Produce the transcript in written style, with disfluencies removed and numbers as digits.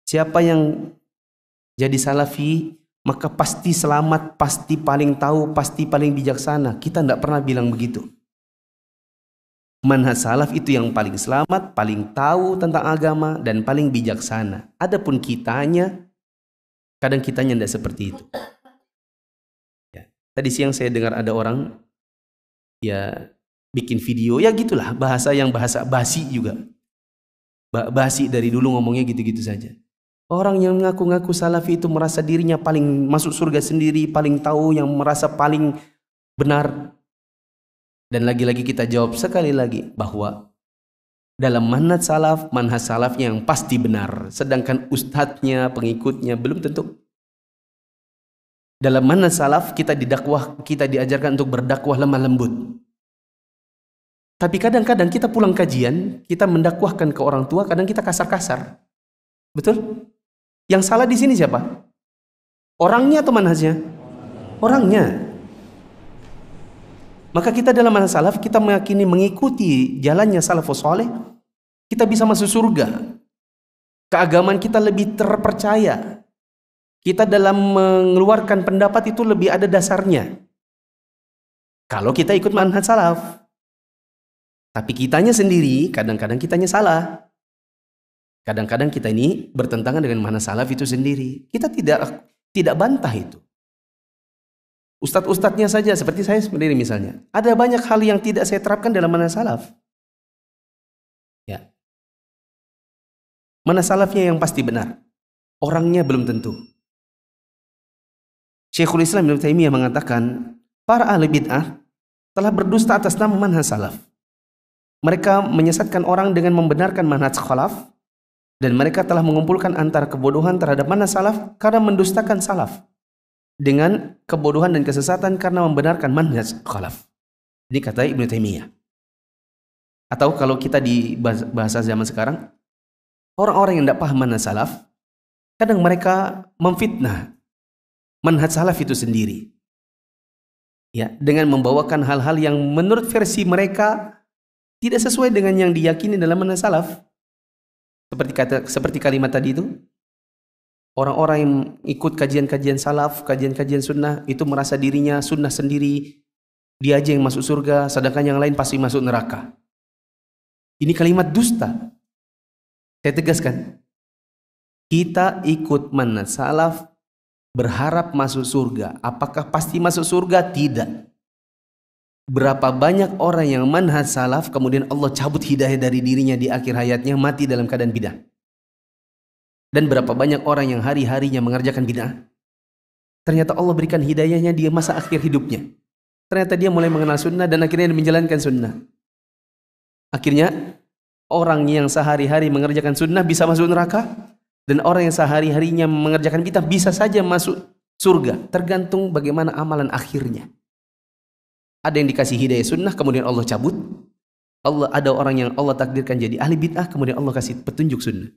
Siapa yang jadi salafi, maka pasti selamat, pasti paling tahu, pasti paling bijaksana. Kita tidak pernah bilang begitu. Manhaj salaf itu yang paling selamat, paling tahu tentang agama, dan paling bijaksana. Adapun kitanya, kadang kitanya tidak seperti itu. Ya. Tadi siang saya dengar ada orang ya bikin video, ya gitulah, bahasa yang bahasa basi juga. Basi dari dulu ngomongnya gitu-gitu saja. Orang yang mengaku-ngaku salafi itu merasa dirinya paling masuk surga sendiri, paling tahu, yang merasa paling benar. Dan lagi-lagi kita jawab sekali lagi bahwa dalam manhaj salafnya yang pasti benar, sedangkan ustadznya, pengikutnya belum tentu. Dalam manhaj salaf kita diajarkan untuk berdakwah lemah lembut. Tapi kadang-kadang kita pulang kajian, kita mendakwahkan ke orang tua, kadang kita kasar-kasar. Betul? Yang salah di sini siapa? Orangnya atau manhajnya? Orangnya. Maka kita dalam manhaj salaf, kita meyakini mengikuti jalannya salafus saleh, kita bisa masuk surga. Keagamaan kita lebih terpercaya. Kita dalam mengeluarkan pendapat itu lebih ada dasarnya. Kalau kita ikut manhaj salaf. Tapi kitanya sendiri, kadang-kadang kitanya salah. Kadang-kadang kita ini bertentangan dengan manhaj salaf itu sendiri. Kita tidak bantah itu. Ustadz-ustadznya saja, seperti saya sendiri misalnya. Ada banyak hal yang tidak saya terapkan dalam manhaj salaf. Ya. Manhaj salafnya yang pasti benar. Orangnya belum tentu. Syekhul Islam Ibnu Taimiyah mengatakan, para ahli bid'ah telah berdusta atas nama manhaj salaf. Mereka menyesatkan orang dengan membenarkan manhaj khalaf, dan mereka telah mengumpulkan antara kebodohan terhadap manhaj salaf karena mendustakan salaf, dengan kebodohan dan kesesatan karena membenarkan manhaj khalaf. Ini kata Ibnu Taimiyah. Atau kalau kita di bahasa zaman sekarang, orang-orang yang tidak paham manhaj salaf, kadang mereka memfitnah manhaj salaf itu sendiri. Ya, dengan membawakan hal-hal yang menurut versi mereka tidak sesuai dengan yang diyakini dalam manhaj salaf. Seperti kalimat tadi itu, orang-orang yang ikut kajian-kajian salaf, kajian-kajian sunnah, itu merasa dirinya sunnah sendiri, dia aja yang masuk surga, sedangkan yang lain pasti masuk neraka. Ini kalimat dusta. Saya tegaskan, kita ikut manhaj salaf, berharap masuk surga. Apakah pasti masuk surga? Tidak. Berapa banyak orang yang manhaj salaf, kemudian Allah cabut hidayah dari dirinya di akhir hayatnya, mati dalam keadaan bid'ah. Dan berapa banyak orang yang hari-harinya mengerjakan bid'ah, ternyata Allah berikan hidayahnya di masa akhir hidupnya. Ternyata dia mulai mengenal sunnah dan akhirnya menjalankan sunnah. Akhirnya orang yang sehari-hari mengerjakan sunnah bisa masuk neraka, dan orang yang sehari-harinya mengerjakan bid'ah bisa saja masuk surga, tergantung bagaimana amalan akhirnya. Ada yang dikasih hidayah sunnah kemudian Allah cabut. Ada orang yang Allah takdirkan jadi ahli bid'ah kemudian Allah kasih petunjuk sunnah.